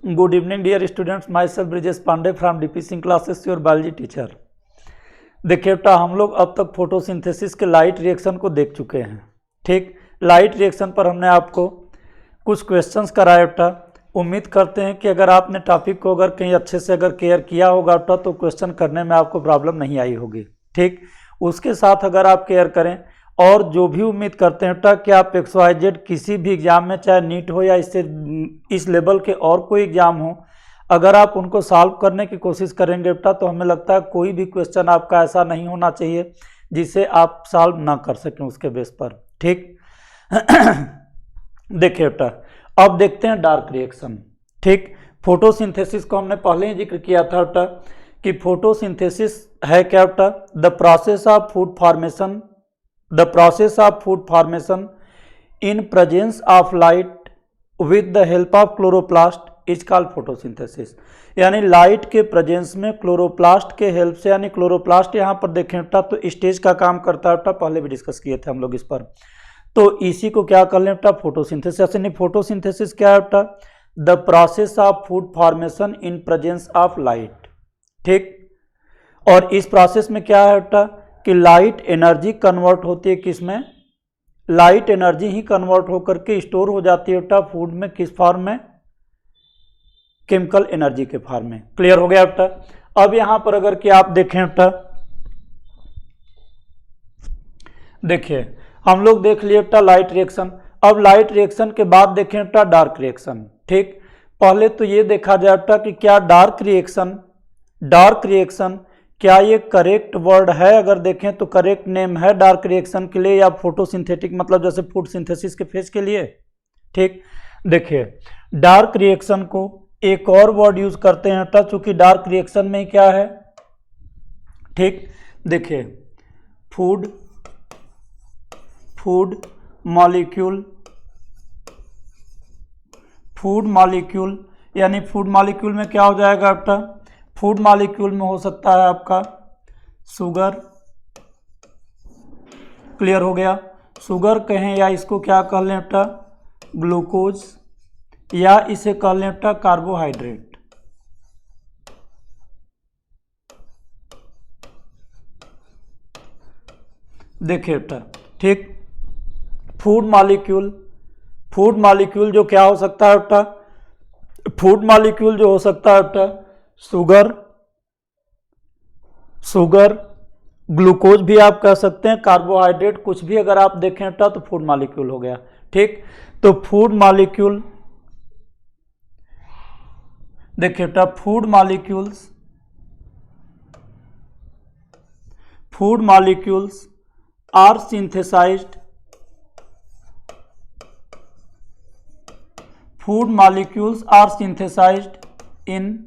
Good evening dear students, myself Brijesh Pandey from DP Singh classes, your biology teacher। देखिए बेटा, हम लोग अब तक फोटोसिंथेसिस के लाइट रिएक्शन को देख चुके हैं। ठीक, लाइट रिएक्शन पर हमने आपको कुछ क्वेश्चंस कराए बेटा। उम्मीद करते हैं कि अगर आपने टॉपिक को अगर कहीं अच्छे से अगर केयर किया होगा बेटा तो क्वेश्चन करने में आपको प्रॉब्लम नहीं आई होगी। ठीक, उसके साथ अगर आप केयर करें और जो भी उम्मीद करते हैं बेटा कि आप XYZ किसी भी एग्जाम में, चाहे नीट हो या इससे इस लेवल के और कोई एग्जाम हो, अगर आप उनको सॉल्व करने की कोशिश करेंगे बेटा तो हमें लगता है कोई भी क्वेश्चन आपका ऐसा नहीं होना चाहिए जिसे आप सॉल्व ना कर सकें उसके बेस पर। ठीक देखिए बेटा, अब देखते हैं डार्क रिएक्शन। ठीक, फोटोसिंथेसिस को हमने पहले ही जिक्र किया था बेटा कि फोटोसिंथेसिस है क्या बेटा, the process of food formation, the process of food formation in presence of light with the help of chloroplast is called photosynthesis। यानी लाइट के प्रेजेंस में क्लोरोप्लास्ट के हेल्प से, यानी क्लोरोप्लास्ट यहाँ पर देखें बेटा तो स्टेज का काम करता है बेटा, पहले भी डिस्कस किए थे हम लोग इस पर। तो इसी को क्या कर लें बेटा, फोटोसिंथेसिस। यानी फोटोसिंथेसिस क्या है बेटा, the process of food formation in presence of light. ठीक, और इस प्रोसेस में क्या है बेटा कि लाइट एनर्जी कन्वर्ट होती है किसमें, लाइट एनर्जी ही कन्वर्ट होकर के स्टोर हो जाती है बेटा फूड में, किस फॉर्म में, केमिकल एनर्जी के फॉर्म में। क्लियर हो गया बेटा। अब यहां पर अगर कि आप देखें बेटा, देखिए हम लोग देख लिए बेटा लाइट रिएक्शन। अब लाइट रिएक्शन के बाद देखें बेटा डार्क रिएक्शन। ठीक, पहले तो ये देखा जाए बेटा कि क्या डार्क रिएक्शन क्या ये करेक्ट वर्ड है। अगर देखें तो करेक्ट नेम है डार्क रिएक्शन के लिए या फोटोसिंथेटिक, मतलब जैसे फूड सिंथेसिस के फेज के लिए। ठीक, देखिए डार्क रिएक्शन को एक और वर्ड यूज करते हैं बेटा, चूंकि डार्क रिएक्शन में क्या है। ठीक, देखिए फूड मॉलिक्यूल, यानी फूड मॉलिक्यूल में क्या हो जाएगा बेटा, फूड मॉलिक्यूल में हो सकता है आपका शुगर। क्लियर हो गया, शुगर कहें या इसको क्या कह लें बेटा, ग्लूकोज, या इसे कह लें बेटा कार्बोहाइड्रेट। देखिए बेटा, ठीक, फूड मॉलिक्यूल जो क्या हो सकता है बेटा, फूड मॉलिक्यूल जो हो सकता है बेटा शुगर, ग्लूकोज भी आप कह सकते हैं, कार्बोहाइड्रेट, कुछ भी अगर आप देखें बेटा तो फूड मॉलिक्यूल हो गया। ठीक, तो फूड मॉलिक्यूल, देखिए बेटा food molecules are synthesized, food molecules are synthesized in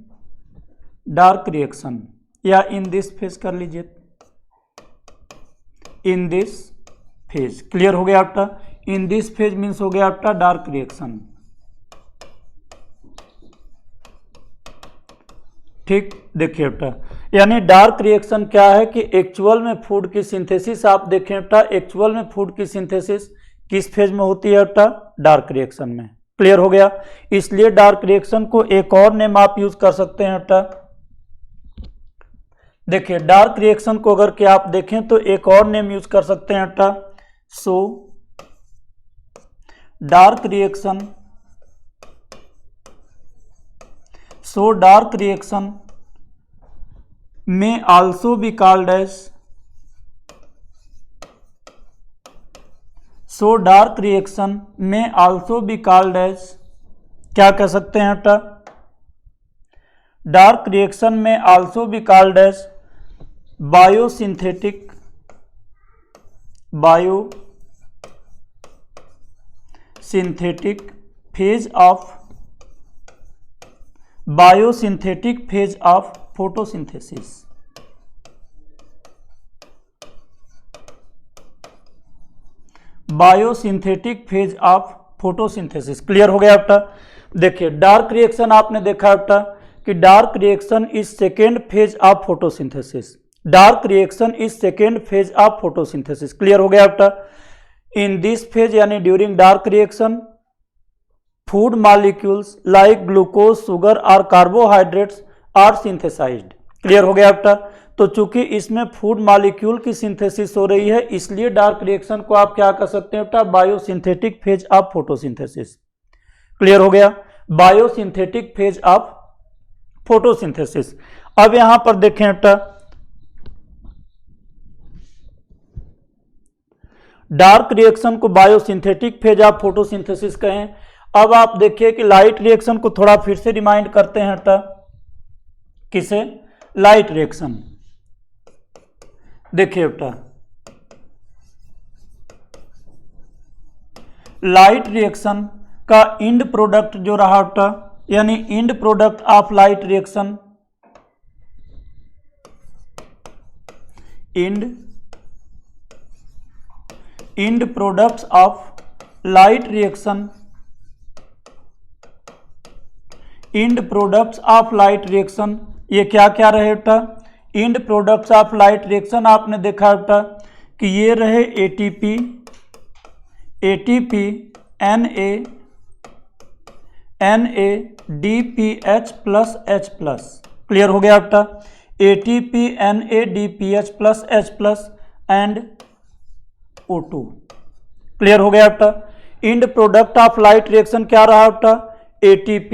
dark reaction, या इन दिस फेज कर लीजिए, इन दिस फेज। क्लियर हो गया आपका, इन दिस फेज मीन्स हो गया आपका डार्क रिएक्शन। ठीक, देखिए बेटा, यानी डार्क रिएक्शन क्या है कि एक्चुअल में फूड की सिंथेसिस, आप देखें बेटा एक्चुअल में फूड की सिंथेसिस किस फेज में होती है बेटा, डार्क रिएक्शन में। क्लियर हो गया, इसलिए डार्क रिएक्शन को एक और नेम आप यूज कर सकते हैं बेटा। देखिए डार्क रिएक्शन को अगर कि आप देखें तो एक और नेम यूज कर सकते हैं बेटा, dark reaction may also be called as, dark reaction may also be called as, क्या कह सकते हैं बेटा, dark reaction may also be called as biosynthetic phase of photosynthesis. Biosynthetic phase of photosynthesis. Clear हो गया बेटा। देखिए डार्क रिएक्शन आपने देखा बेटा कि dark reaction is second phase of photosynthesis, dark reaction is second phase of photosynthesis. Clear हो गया बेटा। इन दिस फेज यानी during dark reaction food molecules like glucose, sugar or carbohydrates are synthesized। Clear हो गया आपका। तो चूंकि इसमें फूड मॉलिक्यूल की सिंथेसिस हो रही है, इसलिए डार्क रिएक्शन को आप क्या कर सकते हैं बेटा, biosynthetic phase of photosynthesis. Clear हो गया, बायोसिंथेटिक फेज ऑफ फोटोसिंथेसिस। अब यहां पर देखें बेटा, डार्क रिएक्शन को बायोसिंथेटिक फेज ऑफ फोटोसिंथेसिस कहें। अब आप देखिए कि लाइट रिएक्शन को थोड़ा फिर से रिमाइंड करते हैं बेटा, किसे, लाइट रिएक्शन। देखिए बेटा, लाइट रिएक्शन का इंड प्रोडक्ट जो रहा बेटा, यानी end product of light reaction, end products of light reaction, end products of light reaction, ये क्या क्या रहे बेटा, end products of light reaction आपने देखा बेटा कि ये रहे ATP, NADPH plus H plus. Clear हो गया बेटा, ATP NADPH plus H plus and O2। Clear हो गया बेटा। End product of light reaction क्या रहा बेटा, ATP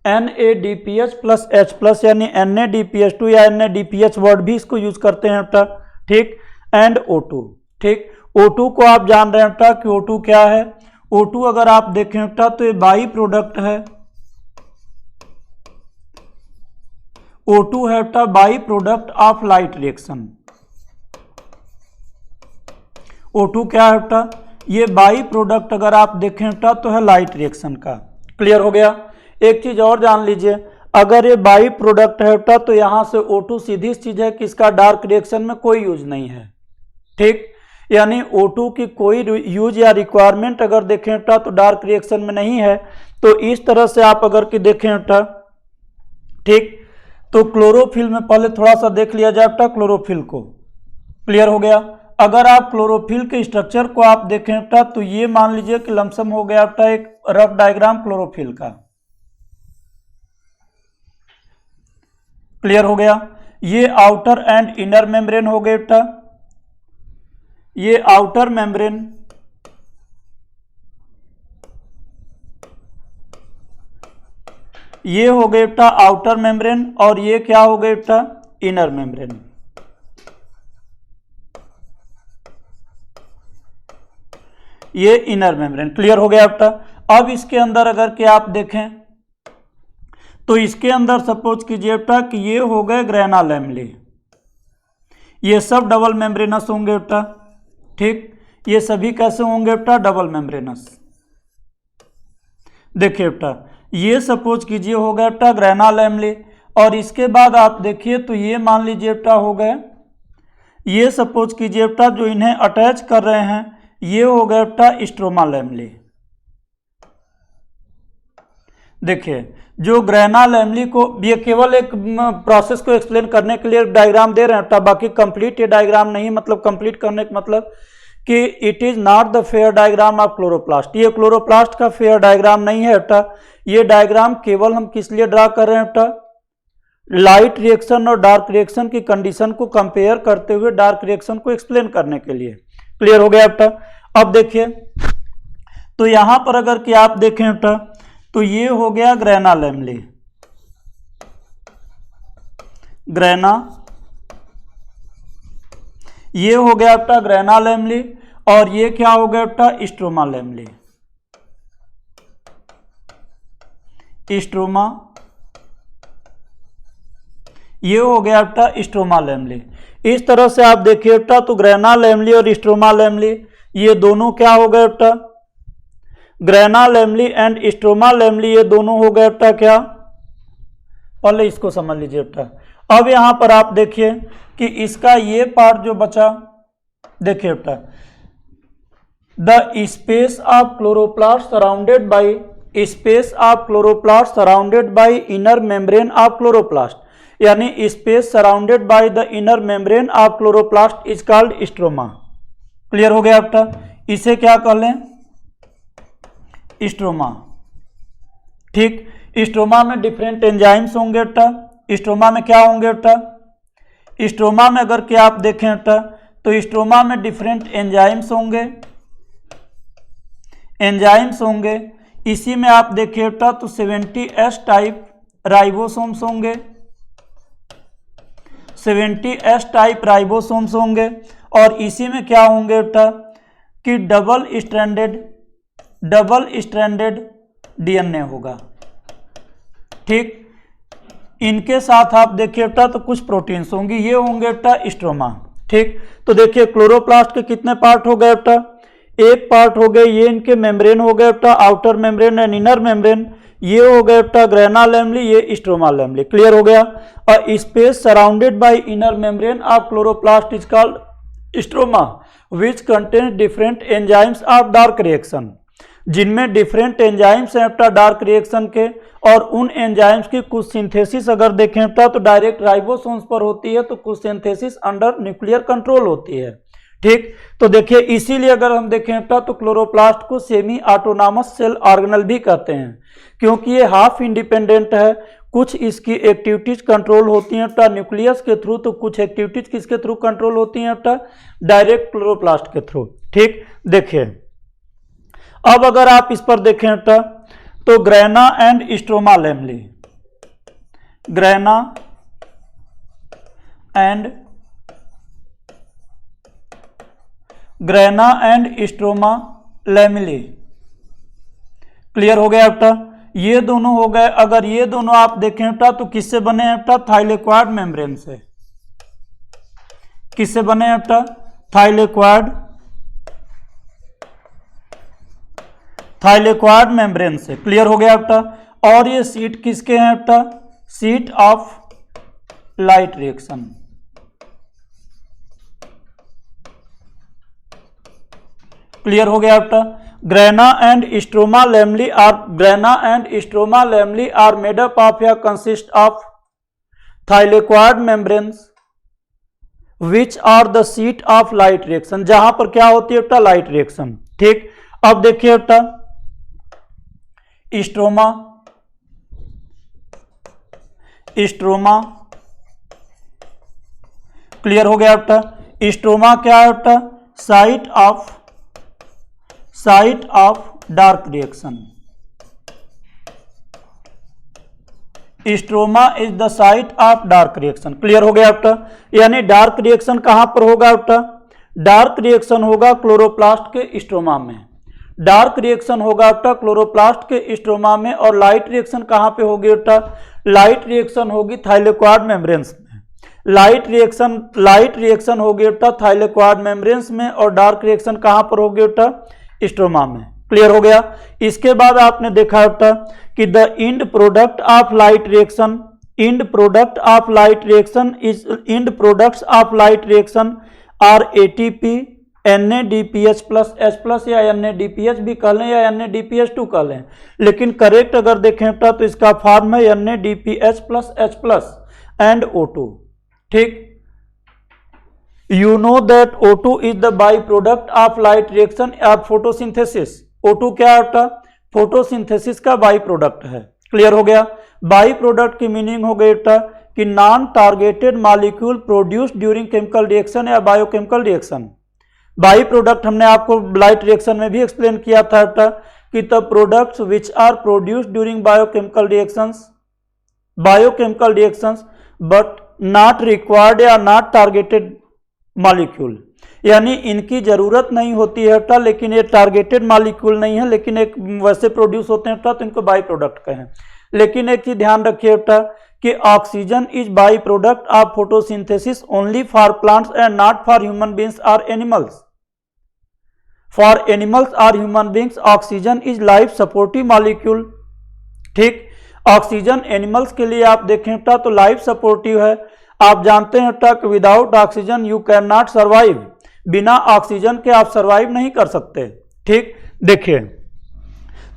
NADPH plus H plus, यानी NADPH2 या NADPH वर्ड भी इसको यूज करते हैं बेटा, ठीक, एंड O2। ठीक, O2 को आप जान रहे हैं बेटा कि O2 क्या है। O2 अगर आप देखें बेटा तो ये बाई प्रोडक्ट है, O2 है बेटा by product of light reaction. O2 क्या है बेटा, ये बाई प्रोडक्ट अगर आप देखें बेटा तो है लाइट रिएक्शन का। क्लियर हो गया। एक चीज और जान लीजिए, अगर ये बाई प्रोडक्ट है बेटा तो यहां से O2 सीधी चीज है कि इसका डार्क रिएक्शन में कोई यूज नहीं है। ठीक, यानी O2 की कोई यूज या रिक्वायरमेंट अगर देखें बेटा तो डार्क रिएक्शन में नहीं है। तो इस तरह से आप अगर कि देखें बेटा, ठीक, तो क्लोरोफिल में पहले थोड़ा सा देख लिया जाए बेटा क्लोरोफिल को। क्लियर हो गया। अगर आप क्लोरोफिल के स्ट्रक्चर को आप देखें बेटा तो ये मान लीजिए कि लमसम हो गया बेटा एक रफ डायग्राम क्लोरोफिल का। क्लियर हो गया। ये आउटर एंड इनर मेम्ब्रेन हो गए बेटा, ये आउटर मेम्ब्रेन, ये हो गए बेटा आउटर मेम्ब्रेन, और ये क्या हो गए बेटा, इनर मेम्ब्रेन। ये इनर मेम्ब्रेन। क्लियर हो गया बेटा। अब इसके अंदर अगर कि आप देखें तो इसके अंदर सपोज कीजिए बेटा कि ये हो गए ग्रेना लैमेले, ये सब डबल मेम्ब्रेनस होंगे बेटा। ठीक, ये सभी कैसे होंगे बेटा, डबल मेम्ब्रेनस। देखिए बेटा, ये सपोज कीजिए हो गया बेटा ग्रेना लैमेले, और इसके बाद आप देखिए तो ये मान लीजिए बेटा हो गए, ये सपोज कीजिए बेटा जो इन्हें अटैच कर रहे हैं ये हो गया बेटा स्ट्रोमा लैमेले। देखिए जो ग्रेना लैमेले को, ये केवल एक प्रोसेस को एक्सप्लेन करने के लिए डायग्राम दे रहे हैं बेटा, बाकी कंप्लीट ये डायग्राम नहीं, मतलब कंप्लीट करने का मतलब कि it is not the fair diagram of chloroplast. ये क्लोरोप्लास्ट का फेयर डायग्राम नहीं है बेटा। ये डायग्राम केवल हम किस लिए ड्रा कर रहे हैं बेटा, लाइट रिएक्शन और डार्क रिएक्शन की कंडीशन को कंपेयर करते हुए डार्क रिएक्शन को एक्सप्लेन करने के लिए। क्लियर हो गया बेटा। अब देखिए तो यहां पर अगर कि आप देखें बेटा तो ये हो गया ग्रेना लैमेले, ग्रेना, ये हो गया बेटा ग्रेना लैमेले, और ये क्या हो गया बेटा स्ट्रोमा लैमेले, स्ट्रोमा, ये हो गया बेटा स्ट्रोमा लैमेले। इस तरह से आप देखिए बेटा तो ग्रेना लैमेले और स्ट्रोमा लैमेले ये दोनों क्या हो गए बेटा, ग्रेना लैमेले एंड स्ट्रोमा लैमेले ये दोनों हो गए बेटा क्या, पहले इसको समझ लीजिए बेटा। अब यहां पर आप देखिए कि इसका ये पार्ट जो बचा, देखिए बेटा the space of chloroplast surrounded by, space of chloroplast surrounded by inner membrane of chloroplast, यानी space surrounded by the inner membrane of chloroplast is called stroma. Clear हो गया बेटा। इसे क्या कर लें, स्ट्रोमा। ठीक, स्ट्रोमा में डिफरेंट एंजाइम्स होंगे बेटा। स्ट्रोमा में क्या होंगे बेटा? स्ट्रोमा में अगर क्या आप देखें बेटा तो स्ट्रोमा में डिफरेंट एंजाइम्स होंगे। इसी में आप देखिए बेटा तो 70S टाइप राइबोसोम्स होंगे, 70S टाइप राइबोसोम्स होंगे। और इसी में क्या होंगे बेटा कि डबल स्ट्रैंडेड डीएनए होगा। ठीक, इनके साथ आप देखिए बेटा तो कुछ प्रोटीन्स होंगी, ये होंगे बेटा स्ट्रोमा। ठीक, तो देखिए क्लोरोप्लास्ट के कितने पार्ट हो गए बेटा? एक पार्ट हो गए ये इनके मेम्ब्रेन हो गए बेटा, outer membrane and inner membrane. ये हो गए बेटा ग्रेना लैमली, ये स्ट्रोमा लैमली। क्लियर हो गया? और space surrounded by inner membrane of chloroplast is called stroma which contain different enzymes of dark reaction, जिनमें डिफरेंट एंजाइम्स हैं बेटा डार्क रिएक्शन के। और उन एंजाइम्स की कुछ सिंथेसिस अगर देखें बेटा तो डायरेक्ट राइबोसोम्स पर होती है, तो कुछ सिंथेसिस अंडर न्यूक्लियर कंट्रोल होती है। ठीक, तो देखिए इसीलिए अगर हम देखें बेटा तो क्लोरोप्लास्ट को सेमी ऑटोनॉमस सेल ऑर्गेनल भी कहते हैं, क्योंकि ये हाफ इंडिपेंडेंट है। कुछ इसकी एक्टिविटीज कंट्रोल होती हैं बेटा न्यूक्लियस के थ्रू, तो कुछ एक्टिविटीज किसके थ्रू कंट्रोल होती हैं बेटा? डायरेक्ट क्लोरोप्लास्ट के थ्रू। ठीक, देखिए अब अगर आप इस पर देखें बेटा तो grana and stroma lamellae, grana and stroma lamellae. Clear हो गया बेटा? ये दोनों हो गए। अगर ये दोनों आप देखें बेटा तो किससे बने हैं बेटा? थाइलेक्वाड मेम्ब्रेन से। किससे बने हैं बेटा? थाइलेक्वाड मेम्ब्रेन से। क्लियर हो गया बेटा? और ये सीट किसके हैं बेटा? Seat of light reaction. Clear हो गया बेटा? Grana and stroma lamellae are made up of या consist of thylakoid membranes which are the seat of light reaction, जहां पर क्या होती है बेटा? Light reaction. ठीक, अब देखिए बेटा स्ट्रोमा क्लियर हो गया बेटा? स्ट्रोमा क्या है बेटा? Site of dark reaction. Stroma is the site of dark reaction. Clear हो गया बेटा? यानी डार्क रिएक्शन कहां पर होगा बेटा? डार्क रिएक्शन होगा क्लोरोप्लास्ट के स्ट्रोमा में। डार्क रिएक्शन होगा बेटा क्लोरोप्लास्ट के स्ट्रोमा में। और लाइट रिएक्शन कहां पे होगी बेटा? लाइट रिएक्शन होगी थाइलेक्वाड मेम्ब्रेन्स में। लाइट रिएक्शन होगी बेटा थाइलेक्वाड मेम्ब्रेन्स में। और डार्क रिएक्शन कहां पर होगी बेटा? स्ट्रोमा में। क्लियर हो गया? इसके बाद आपने देखा बेटा कि the end products of light reaction are ATP, NADPH plus H+ या NADPH भी कह लें या NADPH2 कह लें, लेकिन करेक्ट अगर देखें बेटा तो इसका फॉर्म है NADPH plus H+ and O2। ठीक, you know that O2 is the byproduct of light reaction or photosynthesis। O2 क्या है बेटा? फोटोसिंथेसिस का बाई प्रोडक्ट है। क्लियर हो गया? बाई प्रोडक्ट की मीनिंग हो गई बेटा कि non targeted molecule produced during chemical reaction या बायोकेमिकल रिएक्शन। बाई प्रोडक्ट हमने आपको लाइट रिएक्शन में भी एक्सप्लेन किया था बेटा कि the products which are produced during biochemical reactions but not required या नॉट टारगेटेड मॉलिक्यूल, यानी इनकी जरूरत नहीं होती है बेटा, लेकिन ये टारगेटेड मॉलिक्यूल नहीं है, लेकिन एक वैसे प्रोड्यूस होते हैं बेटा, तो इनको बाई प्रोडक्ट कहें। लेकिन एक चीज ध्यान रखिए बेटा कि oxygen is by product of photosynthesis only for plants and not for human beings और एनिमल्स। फॉर एनिमल्स और human beings oxygen is life supportive molecule. ठीक, ऑक्सीजन एनिमल्स के लिए आप देखें बेटा तो लाइफ सपोर्टिव है। आप जानते हैं बेटा कि without oxygen you can not survive, बिना ऑक्सीजन के आप सर्वाइव नहीं कर सकते। ठीक, देखिए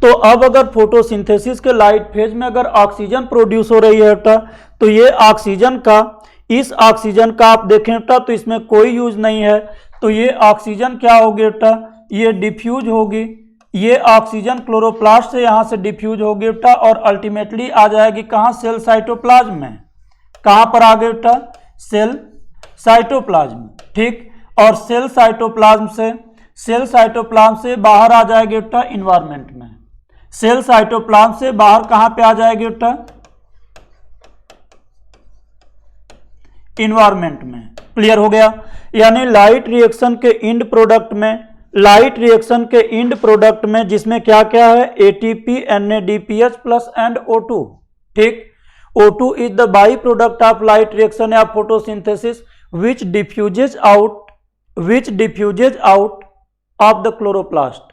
तो अब अगर फोटोसिंथेसिस के लाइट फेज में अगर ऑक्सीजन प्रोड्यूस हो रही है बेटा तो ये ऑक्सीजन का, इस ऑक्सीजन का आप देखें बेटा तो इसमें कोई यूज नहीं है, तो ये ऑक्सीजन क्या होगी बेटा? ये डिफ्यूज होगी, ये ऑक्सीजन क्लोरोप्लास्ट से यहाँ से डिफ्यूज होगी बेटा और अल्टीमेटली आ जाएगी कहाँ, सेल साइटोप्लाज्म में। कहाँ पर आ गई बेटा, सेल साइटोप्लाज्म। ठीक, और सेल साइटोप्लाज्म से बाहर आ जाएगी बेटा इन्वायरमेंट में। सेल साइटोप्लाज्म से बाहर कहाँ पे आ जाएगी बेटा, इन्वायरमेंट में। क्लियर हो गया। यानी लाइट रिएक्शन के इंड प्रोडक्ट में जिसमें क्या क्या है, ATP, NADPH plus and O2। ठीक, O2 is the by product of light reaction या photosynthesis which diffuses out of the chloroplast.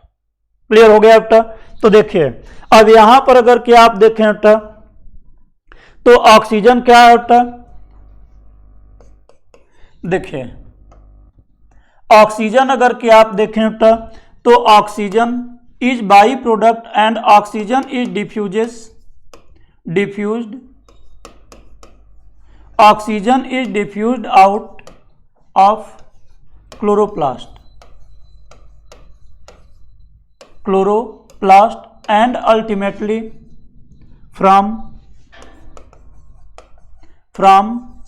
Clear हो गया बेटा। तो देखिए अब यहां पर अगर क्या आप देखें बेटा, तो ऑक्सीजन क्या है बेटा, देखिए ऑक्सीजन अगर कि आप देखें बेटा, तो oxygen is by product and oxygen is diffused oxygen is diffused out of chloroplast and ultimately from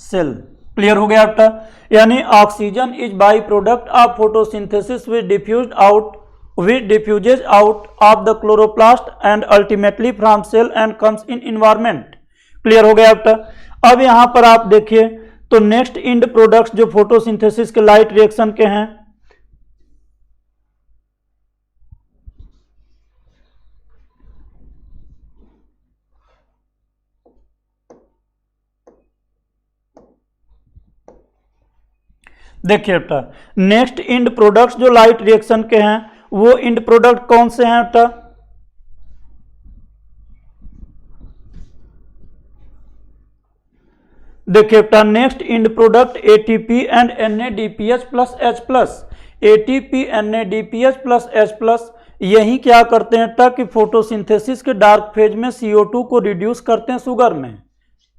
cell. Clear हो गया बेटा। यानी oxygen is by product of photosynthesis which diffuses out of the chloroplast and ultimately from cell and comes in environment. Clear हो गया बेटा। अब यहां पर आप देखिए तो नेक्स्ट इंड प्रोडक्ट्स जो फोटोसिंथेसिस के लाइट रिएक्शन के हैं, देखिए बेटा नेक्स्ट इंड प्रोडक्ट्स जो लाइट रिएक्शन के हैं वो इंड प्रोडक्ट कौन से हैं बेटा, देखिए बेटा next end product ATP and NADPH plus H plus. ATP, NADPH plus H plus यही क्या करते हैं बेटा कि फोटोसिंथेसिस के डार्क फेज में CO2 को रिड्यूस करते हैं शुगर में।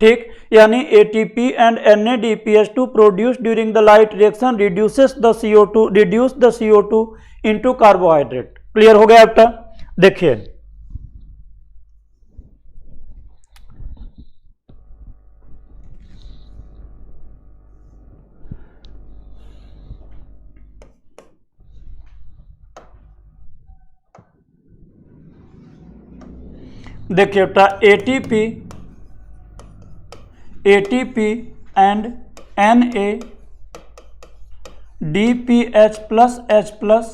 ठीक, यानी ATP and NADPH2 produce during the light reaction reduce the CO2 into carbohydrate. Clear हो गया बेटा। देखिए बेटा ATP and NADPH plus H plus,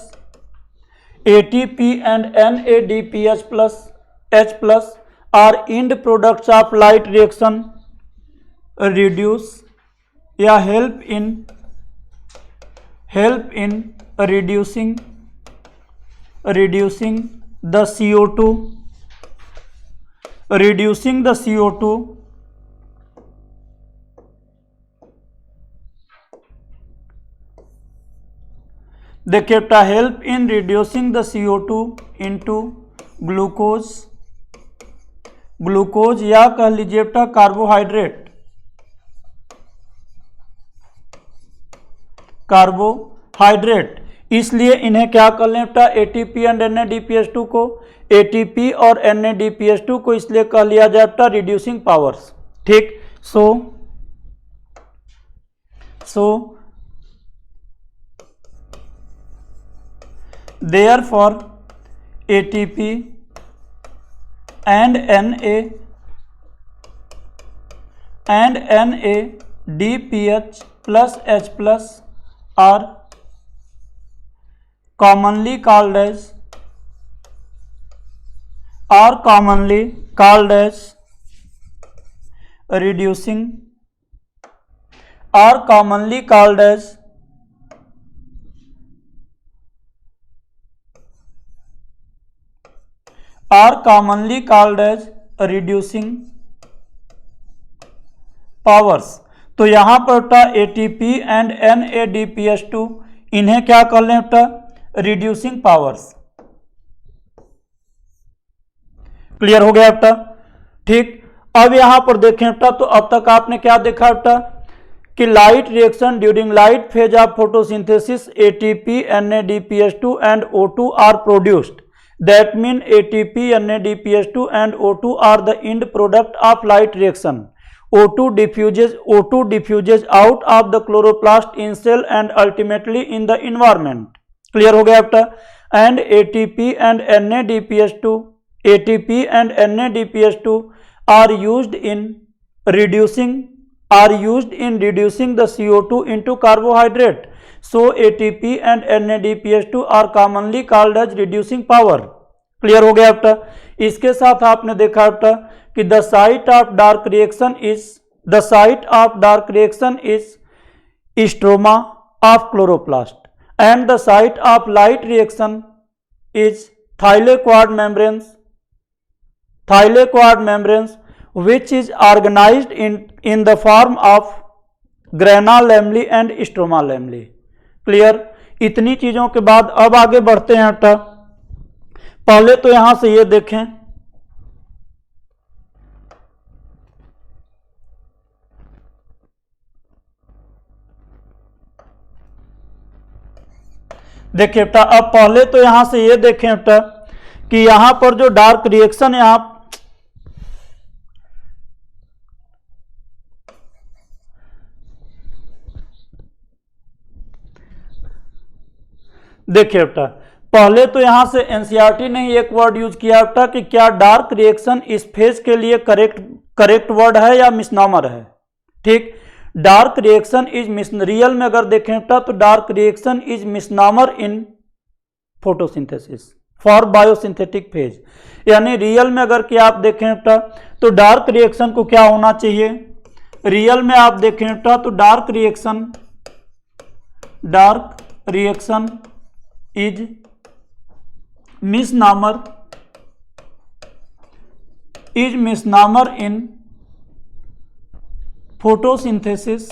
ATP and NADPH plus H plus are end products of light reaction reduce या help in reducing the CO2 देखिए बेटा help in reducing the CO2 into glucose या कह लीजिए बेटा carbohydrate. इसलिए इन्हें क्या कर लें बेटा, ATP एंड NADPH2 को, ATP और NADPH2 को इसलिए कह लिया जाए बेटा रिड्यूसिंग पावर्स। ठीक, सो therefore ATP and NADPH plus H plus are commonly called as reducing powers. तो यहां पर बेटा ATP एंड NADPH2 इन्हें क्या कर लें बेटा, रिड्यूसिंग पावर्स। क्लियर हो गया बेटा। ठीक, अब यहां पर देखें बेटा, तो अब तक आपने क्या देखा बेटा कि light reaction during light phase of photosynthesis ATP, NADPH2 and O2 are produced. That mean ATP, NADPH2 and O2 are the end product of light reaction. O2 diffuses out of the chloroplast in cell and ultimately in the environment. Clear हो गया आपका? And ATP and NADPH2 are used in reducing the CO2 into carbohydrate. So ATP and NADPH2 are commonly called as reducing power. Clear हो गया आपका? इसके साथ आपने देखा आपका कि the site of dark reaction is stroma of chloroplast and the site of light reaction is thylakoid membranes which is organized in the form of grana lamella and stroma lamella. Clear? इतनी चीजों के बाद अब आगे बढ़ते हैं बेटा। पहले तो यहां से ये देखें, देखिए बेटा, अब पहले तो यहां से ये देखें बेटा कि यहां पर जो डार्क रिएक्शन यहां देखिए बेटा, पहले तो यहां से एनसीईआरटी ने ही एक वर्ड यूज किया बेटा कि क्या डार्क रिएक्शन इस फेज के लिए करेक्ट वर्ड है या मिसनॉमर है। ठीक, डार्क रिएक्शन इज रियल में अगर देखें बेटा तो dark reaction is misnomer in photosynthesis for biosynthetic phase. यानी रियल में अगर कि आप देखें बेटा तो डार्क रिएक्शन को क्या होना चाहिए, रियल में आप देखें बेटा तो dark reaction is misnomer in photosynthesis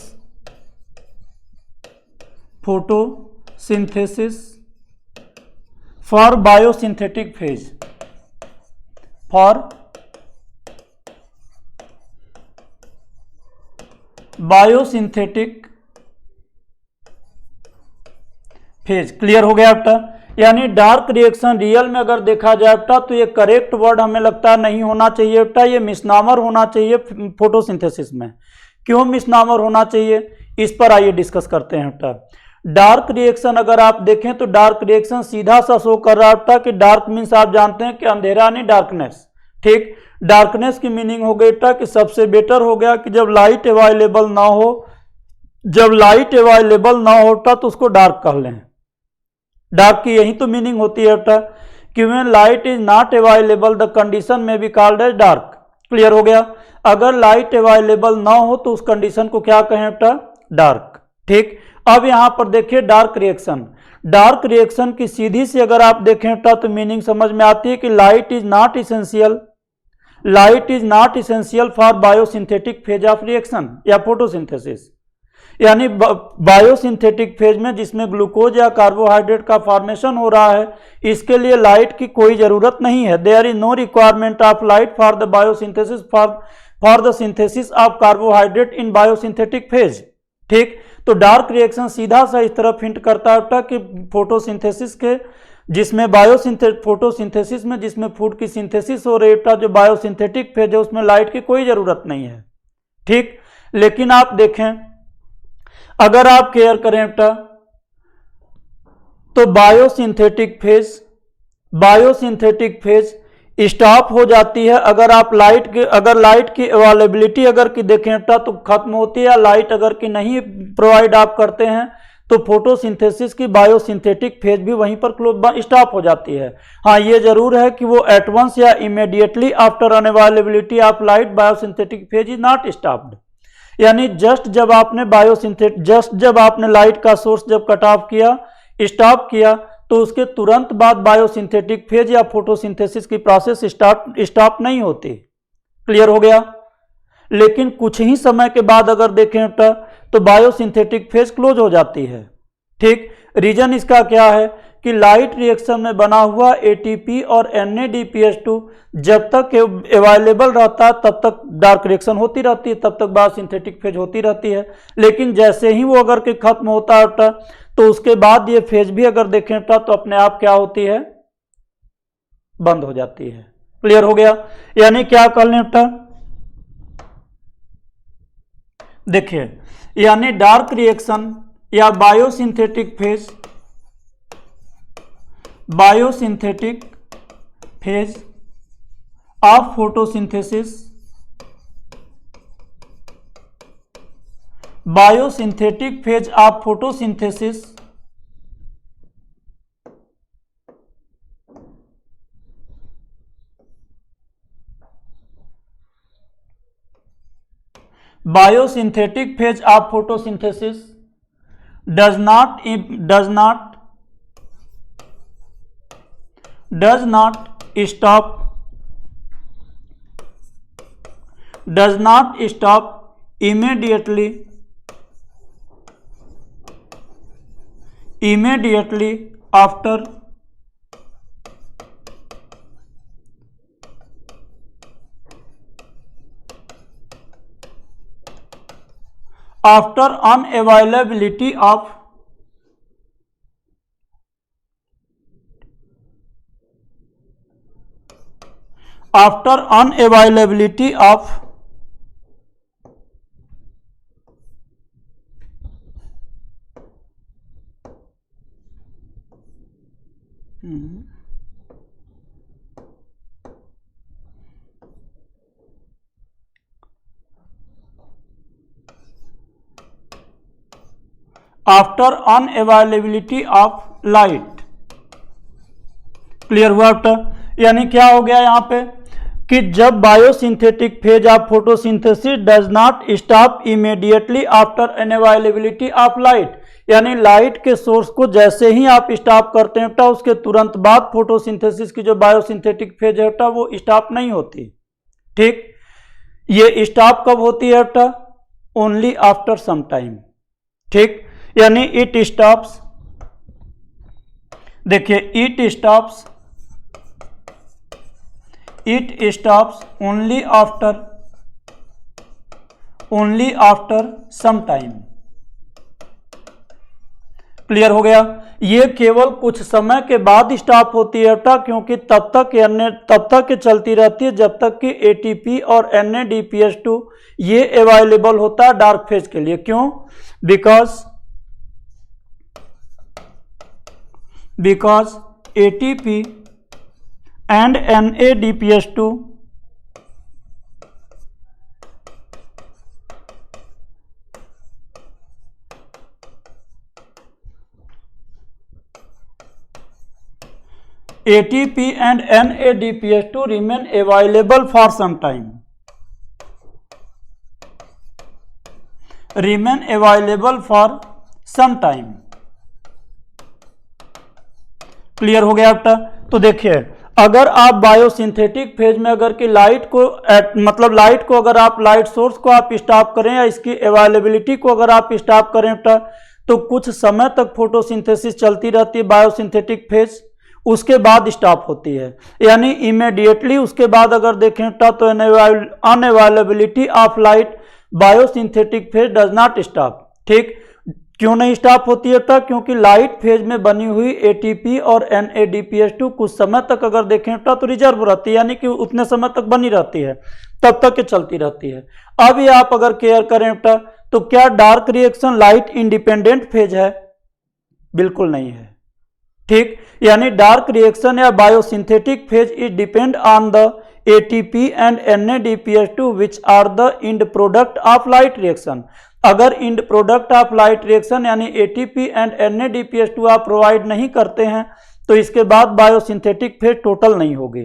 for biosynthetic phase, for biosynthetic phase. Clear हो गया बेटा? यानी डार्क रिएक्शन रियल में अगर देखा जाए बेटा तो ये करेक्ट वर्ड हमें लगता है नहीं होना चाहिए बेटा, ये मिसनामर होना चाहिए फोटोसिंथेसिस में। क्यों मिसनामर होना चाहिए, इस पर आइए डिस्कस करते हैं बेटा। डार्क रिएक्शन अगर आप देखें तो डार्क रिएक्शन सीधा सा शो कर रहा है बेटा कि डार्क मीन्स आप जानते हैं कि अंधेरा नहीं, डार्कनेस। ठीक, डार्कनेस की मीनिंग हो गई बेटा कि सबसे बेटर हो गया कि जब लाइट अवेलेबल ना हो तो उसको डार्क कह लें। डार्क की यही तो मीनिंग होती है बेटा कि when light is not available the condition में be called as dark. Clear हो गया? अगर लाइट अवेलेबल ना हो तो उस कंडीशन को क्या कहें बेटा, डार्क। ठीक, अब यहां पर देखिए डार्क रिएक्शन की सीधी सी अगर आप देखें बेटा तो मीनिंग समझ में आती है कि light is not essential for biosynthetic phase of reaction या फोटोसिंथेसिस। यानी बायोसिंथेटिक फेज में जिसमें ग्लूकोज या कार्बोहाइड्रेट का फॉर्मेशन हो रहा है, इसके लिए लाइट की कोई जरूरत नहीं है। There is no requirement of light for the biosynthesis for the synthesis of carbohydrate in biosynthetic phase. ठीक, तो डार्क रिएक्शन सीधा सा इस तरफ हिंट करता है कि फोटोसिंथेसिस के जिसमें फोटोसिंथेसिस में जिसमें फूड की सिंथेसिस हो रही है, जो बायोसिंथेटिक फेज है उसमें लाइट की कोई जरूरत नहीं है। ठीक, लेकिन आप देखें अगर आप केयर करें बेटा तो बायोसिंथेटिक फेज स्टॉप हो जाती है अगर आप लाइट की अवेलेबिलिटी अगर की देखें बेटा तो खत्म होती है, या लाइट अगर की नहीं प्रोवाइड आप करते हैं तो फोटोसिंथेसिस की बायोसिंथेटिक फेज भी वहीं पर स्टॉप हो जाती है। हाँ, ये जरूर है कि वो एट वंस या immediately after unavailability of light biosynthetic phase is not stopped. यानी जस्ट जब आपने लाइट का सोर्स जब कट ऑफ किया, स्टॉप किया, तो उसके तुरंत बाद बायोसिंथेटिक फेज या फोटोसिंथेसिस की प्रोसेस स्टॉप नहीं होती। क्लियर हो गया? लेकिन कुछ ही समय के बाद अगर देखें तो बायोसिंथेटिक फेज क्लोज हो जाती है। ठीक, रीजन इसका क्या है कि लाइट रिएक्शन में बना हुआ एटीपी और NADPH2 जब तक अवेलेबल रहता है तब तक डार्क रिएक्शन होती रहती है, तब तक बायोसिंथेटिक फेज होती रहती है। लेकिन जैसे ही वो अगर के खत्म होता है तो उसके बाद ये फेज भी अगर देखें तो अपने आप क्या होती है, बंद हो जाती है। क्लियर हो गया? यानी क्या कर लें बेटा, देखिए, यानी डार्क रिएक्शन या biosynthetic phase of photosynthesis, biosynthetic phase of photosynthesis biosynthetic phase of photosynthesis does not stop immediately after unavailability of light. Clear हुआ बेटा? यानी क्या हो गया यहां पे कि जब biosynthetic phase of photosynthesis does not stop immediately after unavailability of light, यानी लाइट के सोर्स को जैसे ही आप स्टॉप करते हैं बेटा उसके तुरंत बाद फोटोसिंथेसिस की जो बायोसिंथेटिक फेज है बेटा वो स्टॉप नहीं होती। ठीक, ये स्टॉप कब होती है बेटा? Only after some time. ठीक, यानी इट स्टॉप्स, देखिए it stops only after some time. Clear हो गया? ये केवल कुछ समय के बाद स्टॉप होती है बेटा, क्योंकि तब तक चलती रहती है जब तक कि एटीपी और NADPH2 ये अवेलेबल होता है डार्क फेज के लिए। क्यों? Because ATP and NADPH2 and NADPH2 remain available for some time. Clear हो गया बेटा? तो देखिए, अगर आप बायोसिंथेटिक फेज में अगर कि लाइट को अगर आप लाइट सोर्स को आप स्टॉप करें या इसकी अवेलेबिलिटी को अगर आप स्टॉप करें बेटा तो कुछ समय तक फोटोसिंथेसिस चलती रहती है बायोसिंथेटिक फेज, उसके बाद स्टॉप होती है। यानी इमीडिएटली उसके बाद अगर देखें बेटा तो unavailability of light biosynthetic phase does not stop. ठीक, क्यों नहीं स्टॉप होती है बेटा? क्योंकि लाइट फेज में बनी हुई ATP और NADPH2 कुछ समय तक अगर देखें बेटा तो रिजर्व रहती है, यानी कि उतने समय तक बनी रहती है, तब तक चलती रहती है। अब ये आप अगर केयर करें बेटा तो क्या dark reaction light independent phase है? बिल्कुल नहीं है। ठीक, यानी डार्क रिएक्शन या biosynthetic phase is depend on the ATP and NADPH2 which are the end product of light reaction. अगर end product of light reaction यानी ATP एंड NADPH2 आप प्रोवाइड नहीं करते हैं तो इसके बाद बायोसिंथेटिक फेज टोटल नहीं होगी।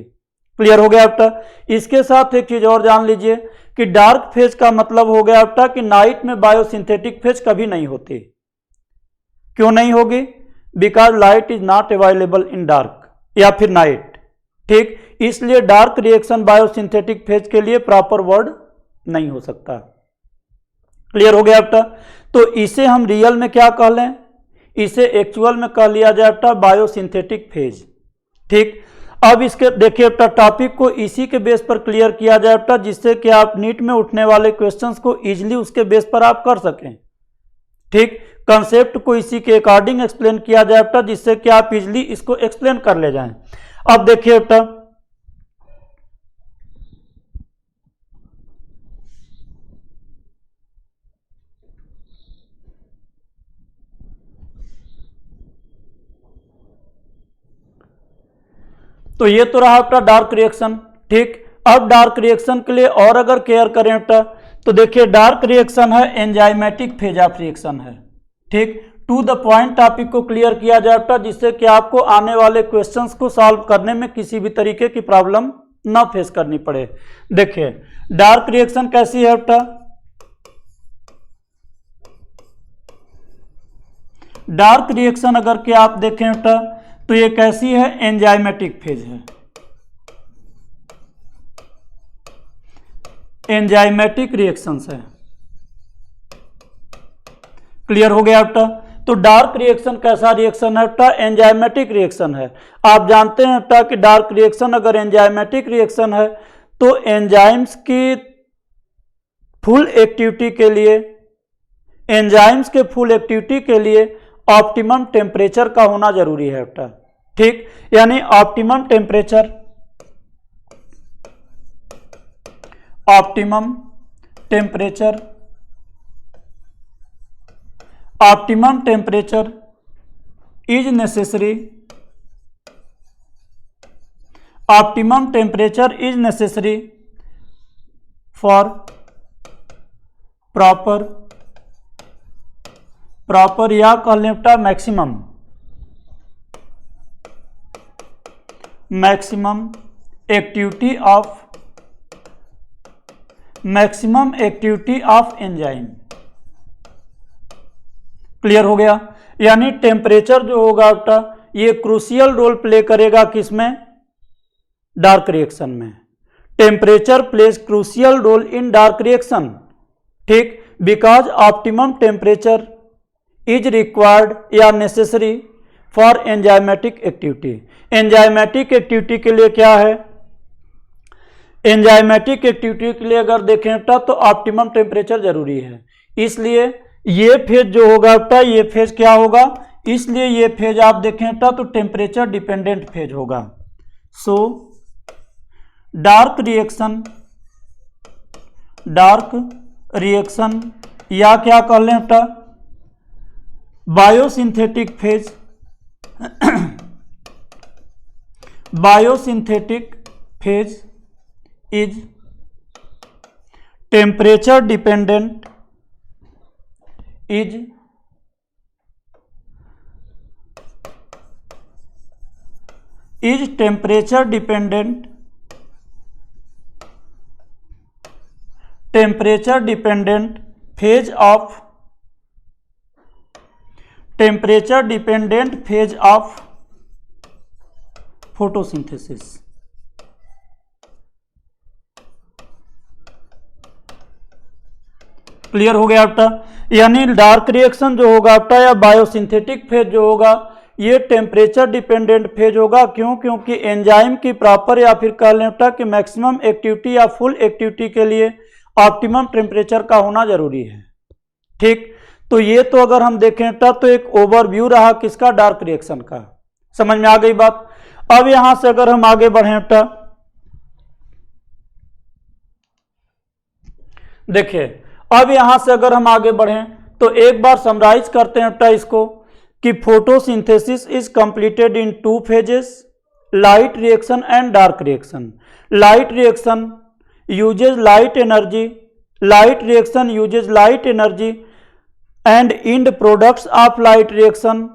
क्लियर हो गया बेटा? इसके साथ एक चीज और जान लीजिए कि डार्क फेज का मतलब हो गया बेटा कि नाइट में बायोसिंथेटिक फेज कभी नहीं होती। क्यों नहीं होगी? Because light is not available in dark या फिर नाइट। ठीक, इसलिए डार्क रिएक्शन बायोसिंथेटिक फेज के लिए प्रॉपर वर्ड नहीं हो सकता। क्लियर हो गया बेटा? तो इसे हम रियल में क्या कह लें? इसे एक्चुअल में कह लिया जाए बेटा बायोसिंथेटिक फेज। ठीक, अब इसके देखिए बेटा टॉपिक को इसी के बेस पर क्लियर किया जाए बेटा, जिससे कि आप नीट में उठने वाले क्वेश्चंस को इजीली उसके बेस पर आप कर सकें। ठीक, कंसेप्ट को इसी के अकॉर्डिंग एक्सप्लेन किया जाए बेटा, जिससे कि आप इजीली इसको एक्सप्लेन कर ले जाएं। अब देखिए बेटा तो ये तो रहा आपका डार्क रिएक्शन। ठीक, अब डार्क रिएक्शन के लिए और अगर केयर करें बेटा तो देखिए डार्क रिएक्शन है एंजाइमेटिक फेज ऑफ रिएक्शन है। ठीक, टू द पॉइंट टॉपिक को क्लियर किया जाए बेटा, जिससे कि आपको आने वाले क्वेश्चंस को सॉल्व करने में किसी भी तरीके की प्रॉब्लम ना फेस करनी पड़े। देखिए डार्क रिएक्शन कैसी है बेटा, डार्क रिएक्शन अगर कि आप देखें बेटा तो ये कैसी है, एंजाइमेटिक फेज है, एंजाइमेटिक रिएक्शंस है। क्लियर हो गया बेटा। तो डार्क रिएक्शन कैसा रिएक्शन है बेटा, एंजाइमेटिक रिएक्शन है। आप जानते हैं बेटा कि डार्क रिएक्शन अगर एंजाइमेटिक रिएक्शन है तो एंजाइम्स की फुल एक्टिविटी के लिए, एंजाइम्स के फुल एक्टिविटी के लिए ऑप्टिमम टेम्परेचर का होना जरूरी है बेटा। ठीक, यानी optimum temperature, optimum temperature, optimum temperature is necessary, optimum temperature is necessary for proper या कह लें बेटा maximum activity of enzyme. Clear हो गया। यानी टेम्परेचर जो होगा बेटा ये क्रूशियल रोल प्ले करेगा किसमें, डार्क रिएक्शन में। Temperature plays crucial role in dark reaction. ठीक, because optimum temperature is required या necessary for enzymatic activity. Enzymatic activity के लिए क्या है, एंजाइमेटिक एक्टिविटी के लिए अगर देखें बेटा तो ऑप्टिमम टेम्परेचर जरूरी है। इसलिए ये फेज जो होगा बेटा, ये फेज क्या होगा, इसलिए ये फेज आप देखें बेटा तो टेम्परेचर डिपेंडेंट फेज होगा। सो डार्क रिएक्शन या क्या कह लें बेटा biosynthetic phase, biosynthetic phase is temperature dependent, is temperature dependent, temperature dependent phase of, temperature dependent phase of photosynthesis. Clear हो गया बेटा। यानी डार्क रिएक्शन जो होगा बेटा या बायोसिंथेटिक फेज जो होगा ये टेम्परेचर डिपेंडेंट फेज होगा। क्यों, क्योंकि एंजाइम की प्रॉपर या फिर कह लें बेटा कि मैक्सिमम एक्टिविटी या फुल एक्टिविटी के लिए ऑप्टिमम टेम्परेचर का होना जरूरी है। ठीक, तो ये तो अगर हम देखें बेटा तो एक ओवरव्यू रहा किसका, डार्क रिएक्शन का। समझ में आ गई बात। अब यहां से अगर हम आगे बढ़े बेटा, देखिए अब यहां से अगर हम आगे बढ़ें तो एक बार समराइज करते हैं बेटा इसको कि photosynthesis is completed in two phases, light reaction and dark reaction. Light reaction uses light energy, light reaction uses light energy and end products of light reaction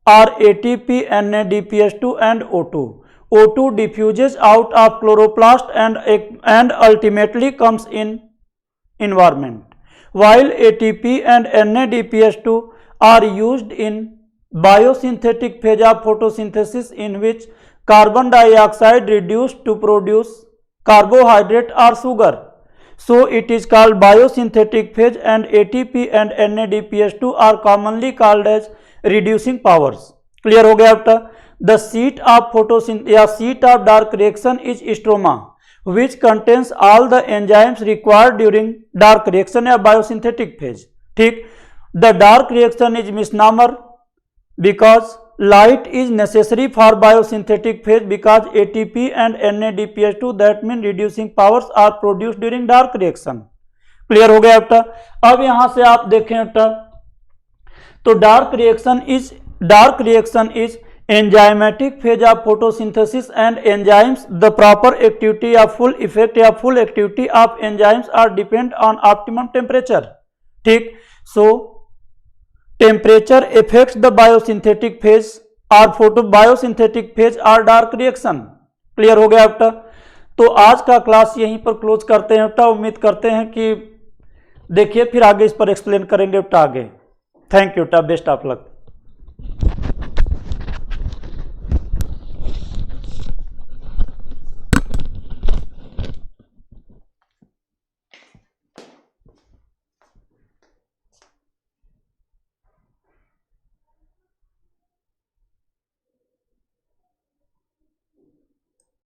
are ATP, NADPH2 and O2. O2 diffuses out of chloroplast and ultimately comes in environment, while ATP and NADPH2 are used in biosynthetic phase of photosynthesis in which carbon dioxide reduced to produce carbohydrate or sugar. So it is called biosynthetic phase and ATP and NADPH2 are commonly called as reducing powers. Clear हो गया बेटा। The seat of photosynthesis या seat of dark reaction is stroma which contains all the enzymes required during dark reaction या biosynthetic phase. ठीक, the dark reaction is misnomer because light is necessary for biosynthetic phase because ATP and NADPH2 that mean reducing powers are produced during dark reaction. Clear हो गया बेटा। अब यहां से आप देखें बेटा तो dark reaction is enzymatic phase of photosynthesis and enzymes, the proper activity of full effect या full activity of enzymes are depend on optimum temperature. ठीक, so temperature affects the biosynthetic phase और फोटो बायोसिंथेटिक फेज और dark reaction. Clear हो गया बेटा? तो आज का क्लास यहीं पर क्लोज करते हैं बेटा। उम्मीद करते हैं कि देखिए फिर आगे इस पर एक्सप्लेन करेंगे बेटा आगे। थैंक यू बेटा, बेस्ट ऑफ लक।